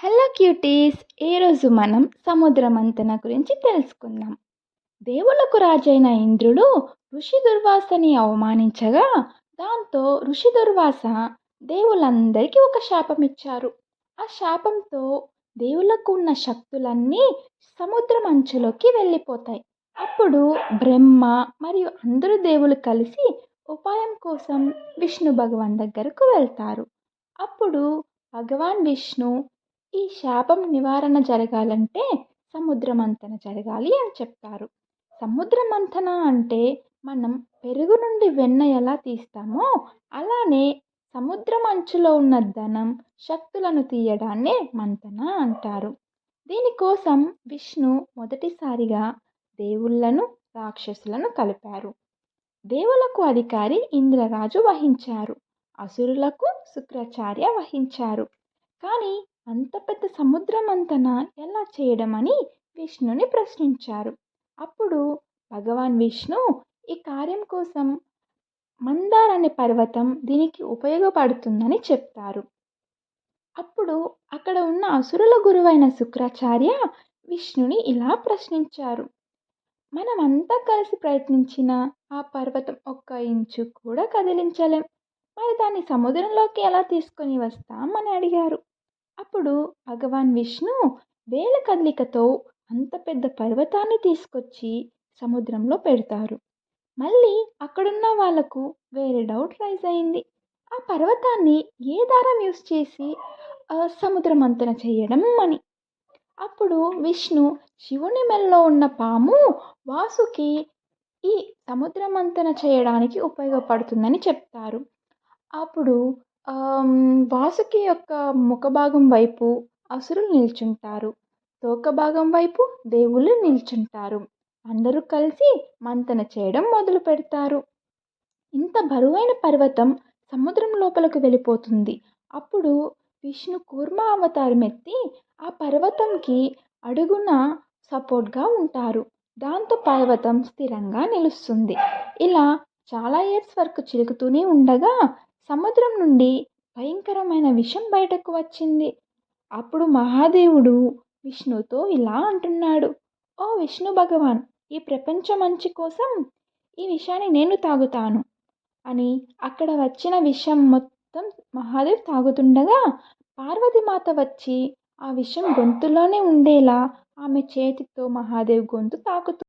Hello cuties, ఈరోజు మనం సముద్ర మంథన గురించి తెలుసుకుందాం. దేవులకు రాజైన ఇంద్రుడు ఋషి దుర్వాసని అవమానించగా, దాంతో ఋషి దుర్వాస దేవులందరికీ ఒక శాపం ఇచ్చారు. ఆ శాపంతో దేవులకు ఉన్న శక్తులన్నీ సముద్రం అంచులోకి వెళ్ళిపోతాయి. అప్పుడు బ్రహ్మ మరియు అందరు దేవులు కలిసి ఉపాయం కోసం విష్ణు భగవాన్ దగ్గరకు వెళ్తారు. అప్పుడు భగవాన్ విష్ణు ఈ శాపం నివారణ జరగాలంటే సముద్ర మంథన జరగాలి అని చెప్తారు. సముద్ర మంథన అంటే మనం పెరుగు నుండి వెన్న ఎలా తీస్తామో అలానే సముద్రం అంచులో ఉన్న ధనం, శక్తులను తీయడాన్నే మంథన అంటారు. దీనికోసం విష్ణు మొదటిసారిగా దేవుళ్ళను, రాక్షసులను కలిపారు. దేవులకు అధికారి ఇంద్రరాజు వహించారు. అసురులకు శుక్రాచార్య వహించారు. కానీ అంత పెద్ద సముద్రమంతన ఎలా చేయడం అని విష్ణుని ప్రశ్నించారు. అప్పుడు భగవాన్ విష్ణు ఈ కార్యం కోసం మందార్ అనే పర్వతం దీనికి ఉపయోగపడుతుందని చెప్తారు. అప్పుడు అక్కడ ఉన్న అసురుల గురువైన శుక్రాచార్య విష్ణుని ఇలా ప్రశ్నించారు. మనమంతా కలిసి ప్రయత్నించిన ఆ పర్వతం ఒక్క ఇంచు కూడా కదిలించలేం. మరి దాన్ని సముద్రంలోకి ఎలా తీసుకొని వస్తాం అని అడిగారు. అప్పుడు భగవాన్ విష్ణు వేల కదలికతో అంత పెద్ద పర్వతాన్ని తీసుకొచ్చి సముద్రంలో పెడతారు. మళ్ళీ అక్కడున్న వాళ్లకు వేరే డౌట్ రైజ్ అయింది. ఆ పర్వతాన్ని ఏ దారం యూస్ చేసి సముద్ర మంతన చేయడం అని. అప్పుడు విష్ణు శివుని మెల్లో ఉన్న పాము వాసుకి ఈ సముద్ర మంతన చేయడానికి ఉపయోగపడుతుందని చెప్తారు. అప్పుడు వాసుకి యొక్క ముఖభాగం వైపు అసురులు నిల్చుంటారు, తోక భాగం వైపు దేవుళ్ళు నిల్చుంటారు. అందరూ కలిసి మంతన చేయడం మొదలు పెడతారు. ఇంత బరువైన పర్వతం సముద్రం లోపలికి వెళ్ళిపోతుంది. అప్పుడు విష్ణు కూర్మ అవతారం ఎత్తి ఆ పర్వతంకి అడుగున సపోర్ట్గా ఉంటారు. దాంతో పర్వతం స్థిరంగా నిలుస్తుంది. ఇలా చాలా ఇయర్స్ వరకు చిలుకుతూనే ఉండగా సముద్రం నుండి భయంకరమైన విషం బయటకు వచ్చింది. అప్పుడు మహాదేవుడు విష్ణుతో ఇలా అంటున్నాడు. ఓ విష్ణు భగవాన్, ఈ ప్రపంచ మంచి కోసం ఈ విషయాన్ని నేను తాగుతాను అని. అక్కడ వచ్చిన విషం మొత్తం మహాదేవ్ తాగుతుండగా పార్వతీమాత వచ్చి ఆ విషం గొంతులోనే ఉండేలా ఆమె చేతితో మహాదేవ్ గొంతు తాకుతూ